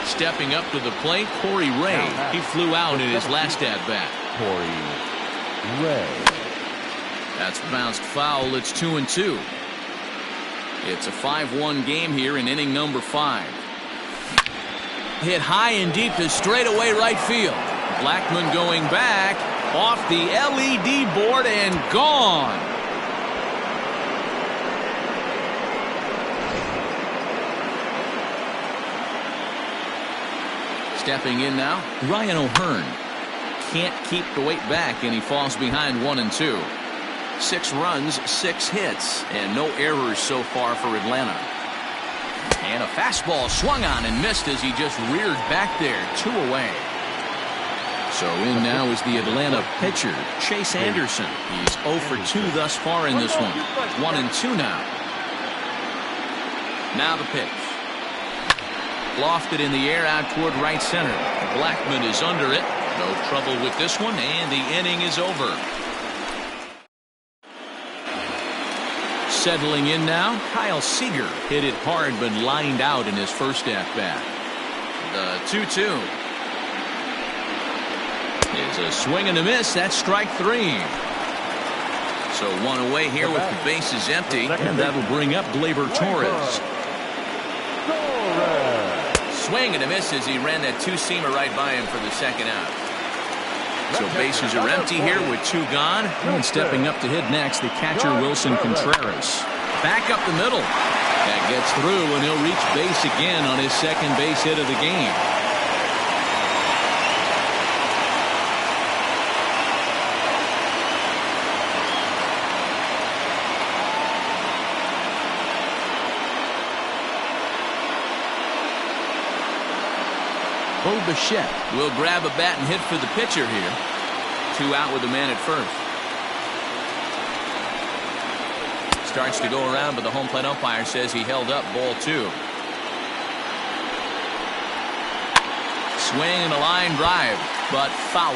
Stepping up to the plate, Corey Ray. He flew out in his last at-bat. Corey Ray. That's bounced foul. It's 2-2. It's a 5-1 game here in inning number 5. Hit high and deep to straightaway right field. Blackman going back off the LED board and gone. Stepping in now, Ryan O'Hearn. Can't keep the weight back, and he falls behind 1-2. 6 runs, 6 hits, and no errors so far for Atlanta. And a fastball swung on and missed as he just reared back there. 2 away. So in now is the Atlanta pitcher, Chase Anderson. He's 0 for 2 thus far in this one. 1-2 now. Now the pitch. Lofted in the air out toward right center. Blackman is under it. No trouble with this one, and the inning is over. Settling in now, Kyle Seager hit it hard but lined out in his first at-bat. The 2-2 is a swing and a miss. That's strike 3. So 1 away here with the bases empty, and that'll bring up Gleyber Torres. Swing and a miss as he ran that 2-seamer right by him for the second out. So bases are empty here with 2 gone. And stepping up to hit next, the catcher Wilson Contreras. Back up the middle. That gets through, and he'll reach base again on his second base hit of the game. Bo Bichette will grab a bat and hit for the pitcher here. 2 out with the man at first. Starts to go around, but the home plate umpire says he held up ball 2. swing and a line drive, but foul.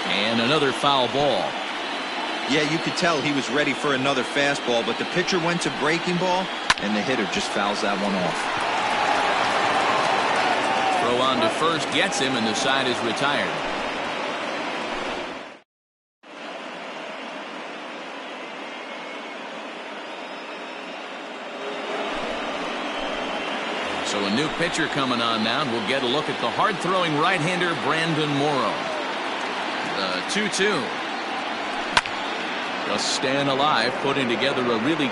And another foul ball. Yeah, you could tell he was ready for another fastball, but the pitcher went to breaking ball, and the hitter just fouls that one off. Throw on to first gets him, and the side is retired. So a new pitcher coming on now, and we'll get a look at the hard-throwing right-hander Brandon Morrow. The 2-2. Just staying alive, putting together a really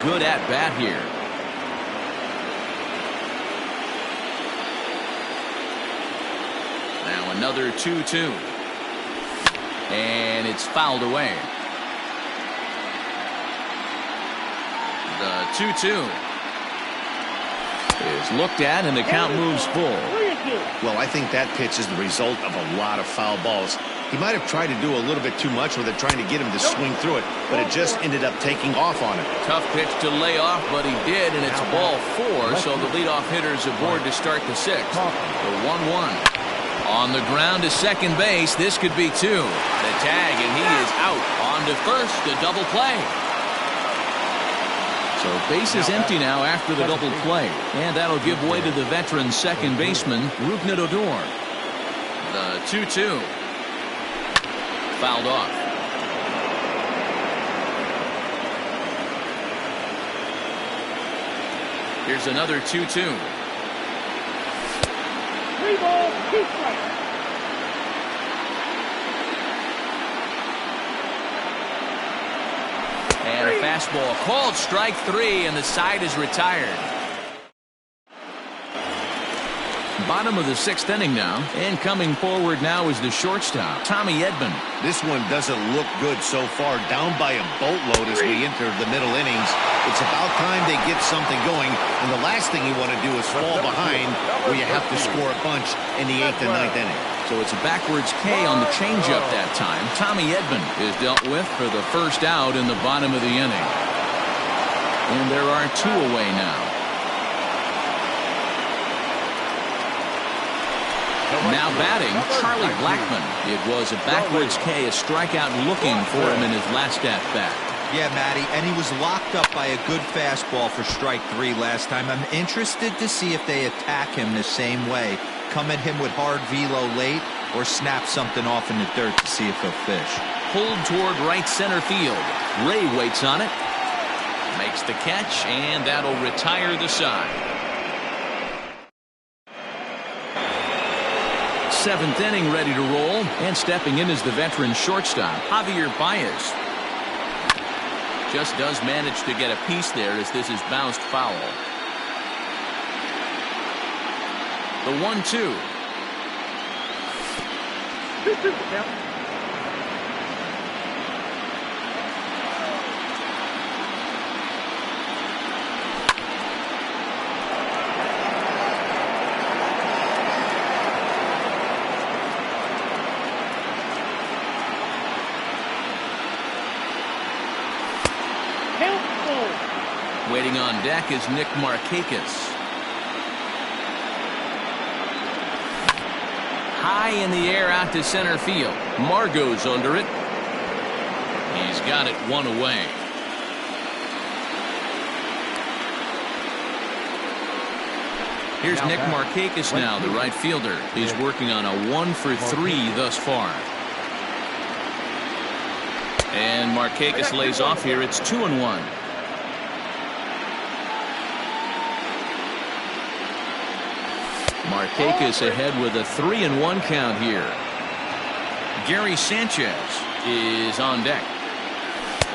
good at-bat here. Now another 2-2. And it's fouled away. The 2-2 is looked at, and the count moves full. Well, I think that pitch is the result of a lot of foul balls. He might have tried to do a little bit too much with it, trying to get him to swing through it, but it just ended up taking off on him. Tough pitch to lay off, but he did, and it's ball 4, so the leadoff hitter's aboard to start the 6th. The 1-1. On the ground to second base, this could be 2. The tag, and he is out. On to first, the double play. So base is empty now after the double play, and that'll give way to the veteran second baseman, Rougned Odor. The 2-2. Fouled off. Here's another 2-2. 3 balls, 2 strikes. And a fastball called strike 3, and the side is retired. Bottom of the 6th inning now, and coming forward now is the shortstop, Tommy Edman. This one doesn't look good so far, down by a boatload as we enter the middle innings. It's about time they get something going, and the last thing you want to do is fall behind where you have to score a bunch in the 8th and 9th inning. So it's a backwards K on the changeup that time. Tommy Edman is dealt with for the first out in the bottom of the inning. And there are 2 away now. Now batting, Charlie Blackmon. It was a backwards K, a strikeout looking for him in his last at-bat. Yeah, Matty, and he was locked up by a good fastball for strike 3 last time. I'm interested to see if they attack him the same way. Come at him with hard velo late, or snap something off in the dirt to see if he'll fish. Pulled toward right center field. Ray waits on it. Makes the catch, and that'll retire the side. 7th inning ready to roll, and stepping in is the veteran shortstop, Javier Baez. Just does manage to get a piece there as this is bounced foul. The 1-2. 2-2 count. Waiting on deck is Nick Markakis. High in the air out to center field. Margot's under it. He's got it 1 away. Here's Nick Markakis now, the right fielder. He's working on a 1-for-3 thus far. And Markakis lays off here. It's 2-1. Markakis ahead with a 3-1 count here. Gary Sanchez is on deck.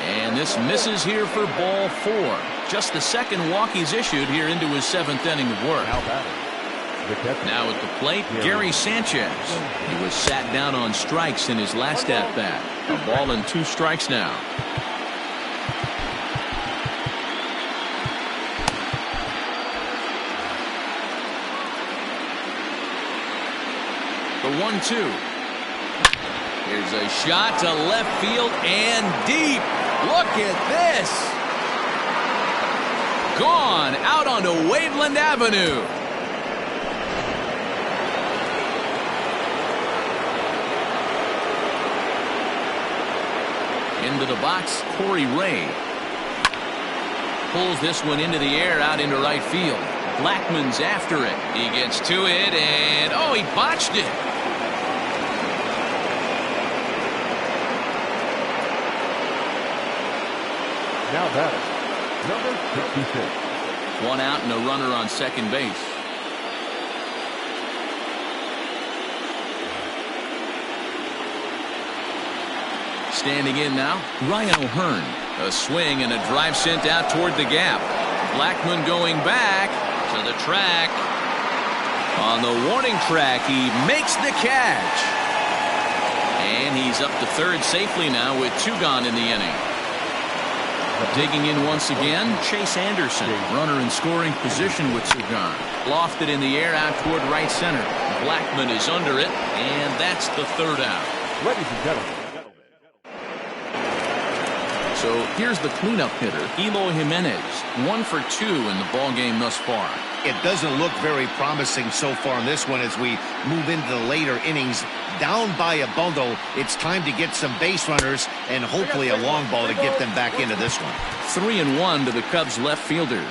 And this misses here for ball 4. Just the second walk he's issued here into his 7th inning of work. Now at the plate, Gary Sanchez. He was sat down on strikes in his last at-bat. A ball and 2 strikes now. The 1-2. Here's a shot to left field and deep. Look at this. gone out onto Waveland Avenue. Into the box, Corey Ray. Pulls this one into the air out into right field. Blackman's after it. He gets to it, and oh, he botched it. Now batter, number 66. One out and a runner on second base. Standing in now, Ryan O'Hearn. A swing and a drive sent out toward the gap. Blackman going back to the track. On the warning track, he makes the catch. And he's up to third safely now with 2 gone in the inning. Digging in once again, Chase Anderson. Runner in scoring position with 2 gone. Lofted in the air out toward right center. Blackman is under it, and that's the 3rd out. Ladies and gentlemen. So here's the cleanup hitter, Eloy Jimenez. 1 for 2 in the ball game thus far. It doesn't look very promising so far in this one as we move into the later innings. Down by a bundle, it's time to get some base runners and hopefully a long ball to get them back into this one. 3-1 to the Cubs left fielder.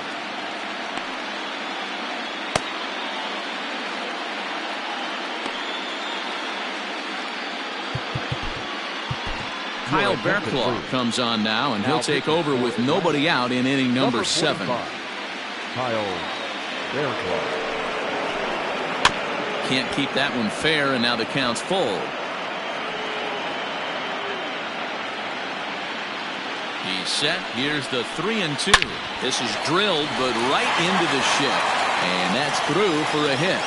Kyle Bearclaw comes on now, and he'll take over with nobody out in inning number 7. Kyle Bearclaw. Can't keep that one fair, and now the count's full. He's set. Here's the 3-2. This is drilled, but right into the shift, and that's through for a hit.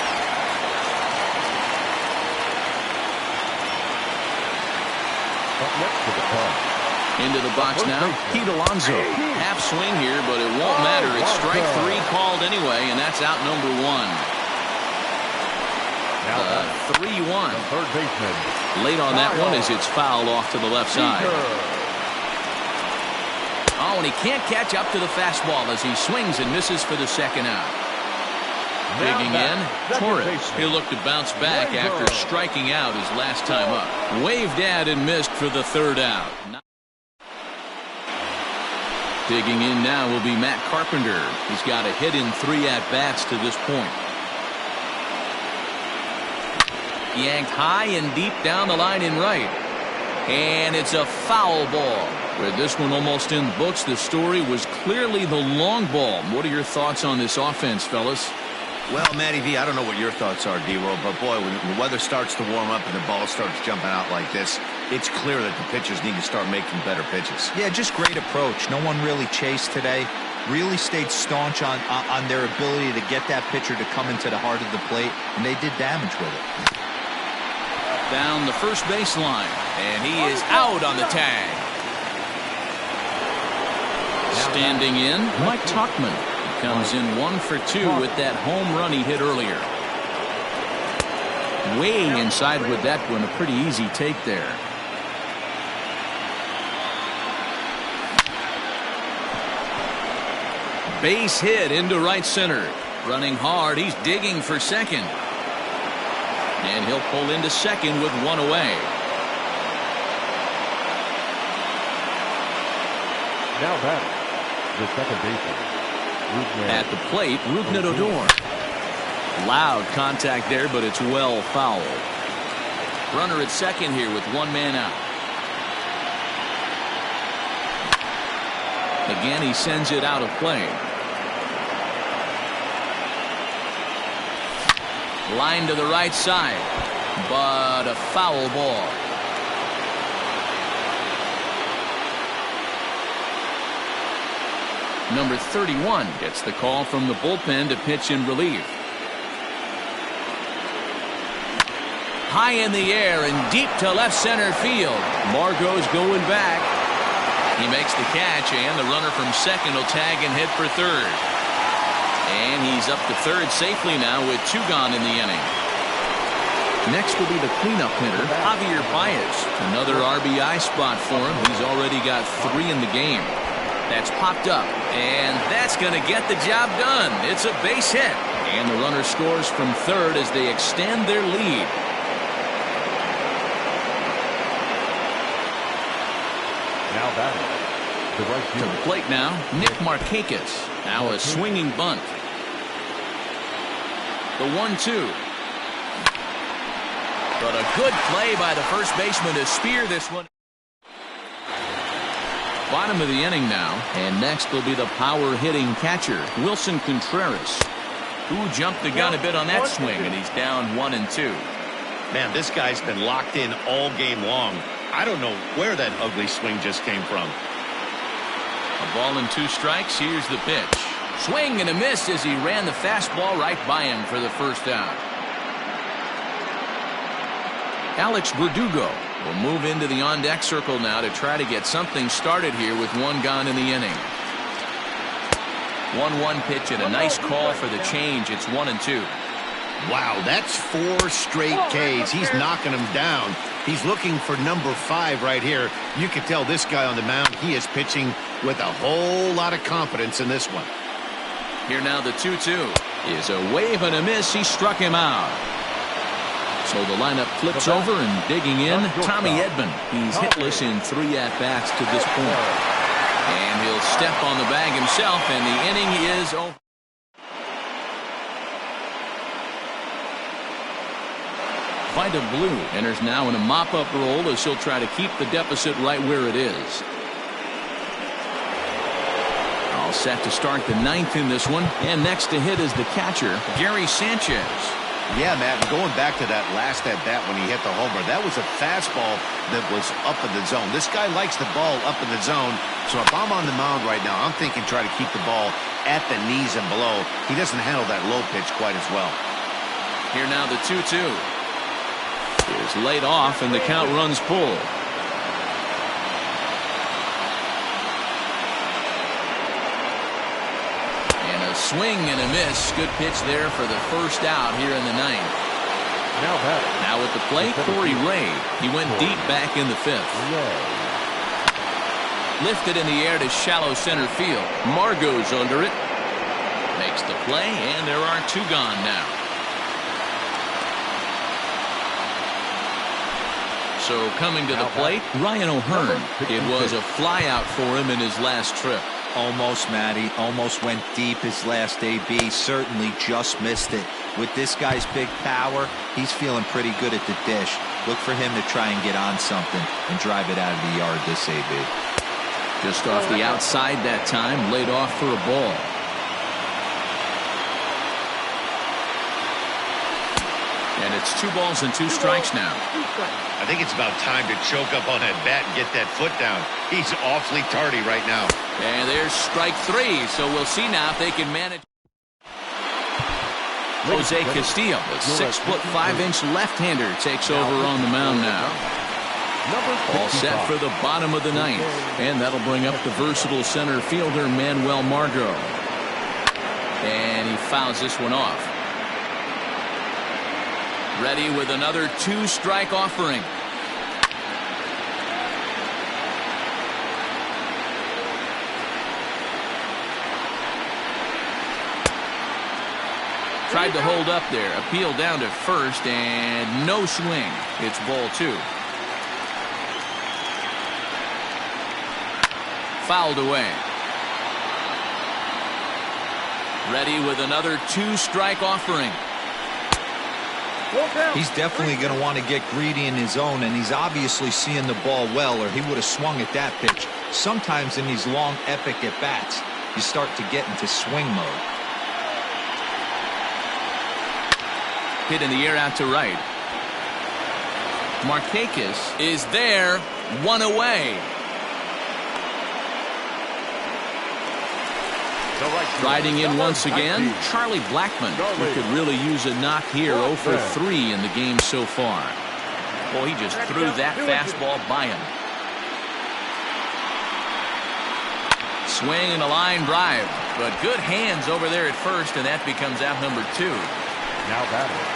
Up next to the top. Into the box now, Pete Alonso. Half swing here, but it won't matter. It's strike 3 called anyway, and that's out number 1. The 3-1. Third baseman. Late on that one as it's fouled off to the left side. Oh, and he can't catch up to the fastball as he swings and misses for the 2nd out. Digging in, Torres. He'll look to bounce back after striking out his last time up. Waved at and missed for the 3rd out. Digging in now will be Matt Carpenter. He's got a hit in 3 at-bats to this point. Yanked high and deep down the line in right. And it's a foul ball. With this one almost in the books, the story was clearly the long ball. What are your thoughts on this offense, fellas? Well, Matty V, I don't know what your thoughts are, D-Roll, but boy, when the weather starts to warm up and the ball starts jumping out like this, it's clear that the pitchers need to start making better pitches. Yeah, just great approach. No one really chased today. Really stayed staunch on their ability to get that pitcher to come into the heart of the plate, and they did damage with it. Down the first baseline, and he is out on the tag. Standing in, Mike Tauchman. Comes in 1 for 2 with that home run he hit earlier. Way inside with that one, a pretty easy take there. Base hit into right center. Running hard, he's digging for second. And he'll pull into second with 1 away. Now batting, the second baseman. At the plate, Rougned Odor. Loud contact there, but it's well fouled. Runner at second here with 1 man out. Again, he sends it out of play. Line to the right side, but a foul ball. Number 31 gets the call from the bullpen to pitch in relief. High in the air and deep to left center field. Margot's going back. He makes the catch, and the runner from second will tag and hit for third. And he's up to third safely now with 2 gone in the inning. Next will be the cleanup hitter, Javier Baez. Another RBI spot for him. He's already got 3 in the game. That's popped up, and that's going to get the job done. It's a base hit, and the runner scores from third as they extend their lead. Now batting. To the plate now, Nick Markakis. Now a swinging bunt. The 1-2. But a good play by the first baseman to spear this one. Bottom of the inning now, and next will be the power-hitting catcher, Wilson Contreras, who jumped the gun a bit on that swing, and he's down 1-2. Man, this guy's been locked in all game long. I don't know where that ugly swing just came from. A ball and 2 strikes. Here's the pitch. Swing and a miss as he ran the fastball right by him for the first out. Alex Verdugo will move into the on-deck circle now to try to get something started here with 1 gone in the inning. 1-1 pitch and a nice call for the change. It's 1-2. Wow, that's 4 straight Ks. He's knocking them down. He's looking for number 5 right here. You can tell this guy on the mound, he is pitching with a whole lot of confidence in this one. Here now the 2-2 is a wave and a miss. He struck him out. So the lineup flips over and digging in, Tommy Edman. He's hitless in 3 at-bats to this point. And he'll step on the bag himself, and the inning is over. Vida Blue enters now in a mop-up role as he'll try to keep the deficit right where it is. All set to start the 9th in this one, and next to hit is the catcher, Gary Sanchez. Yeah, Matt, going back to that last at-bat when he hit the homer, that was a fastball that was up in the zone. This guy likes the ball up in the zone, so if I'm on the mound right now, I'm thinking try to keep the ball at the knees and below. He doesn't handle that low pitch quite as well. Here now the 2-2. Is laid off, and the count runs full. And a swing and a miss. Good pitch there for the first out here in the 9th. Now at the plate, Corey Ray. He went deep back in the 5th. Lifted in the air to shallow center field. Margot's under it. Makes the play, and there are 2 gone now. So coming to the plate, Ryan O'Hearn. It was a flyout for him in his last trip. Almost, Matty. Almost went deep his last AB. Certainly just missed it. With this guy's big power, he's feeling pretty good at the dish. Look for him to try and get on something and drive it out of the yard this AB. Just off the outside that time, laid off for a ball. And it's 2 balls and 2 strikes now. I think it's about time to choke up on that bat and get that foot down. He's awfully tardy right now. And there's strike 3, so we'll see now if they can manage. Jose Castillo, the 6'5" left-hander, takes over on the mound now. All set for the bottom of the 9th. And that'll bring up the versatile center fielder, Manuel Margot. And he fouls this one off. Ready with another 2-strike offering. Tried to hold up there. Appeal down to first, and no swing. It's ball 2. Fouled away. Ready with another 2-strike offering. He's definitely going to want to get greedy in his own, and he's obviously seeing the ball well, or he would have swung at that pitch. Sometimes in these long, epic at-bats, you start to get into swing mode. Hit in the air out to right. Markakis is there. 1 away. Riding in once again, Charlie Blackmon, who could really use a knock here. 0 for 3 in the game so far. Boy, he just threw that fastball by him. Swing and a line drive, but good hands over there at first, and that becomes out number 2.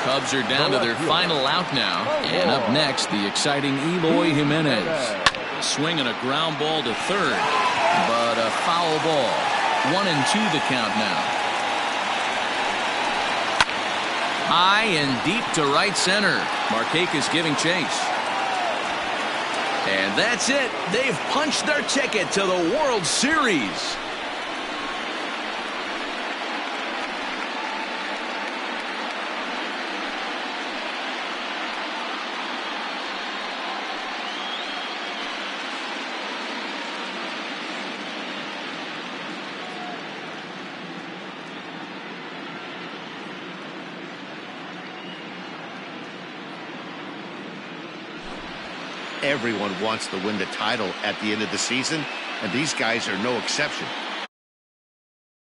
Cubs are down to their final out now, and up next, the exciting Eloy Jimenez. Swing and a ground ball to third, but a foul ball. 1-2 the count now. High and deep to right center. Markakis giving chase. And that's it. They've punched their ticket to the World Series. Everyone wants to win the title at the end of the season, and these guys are no exception.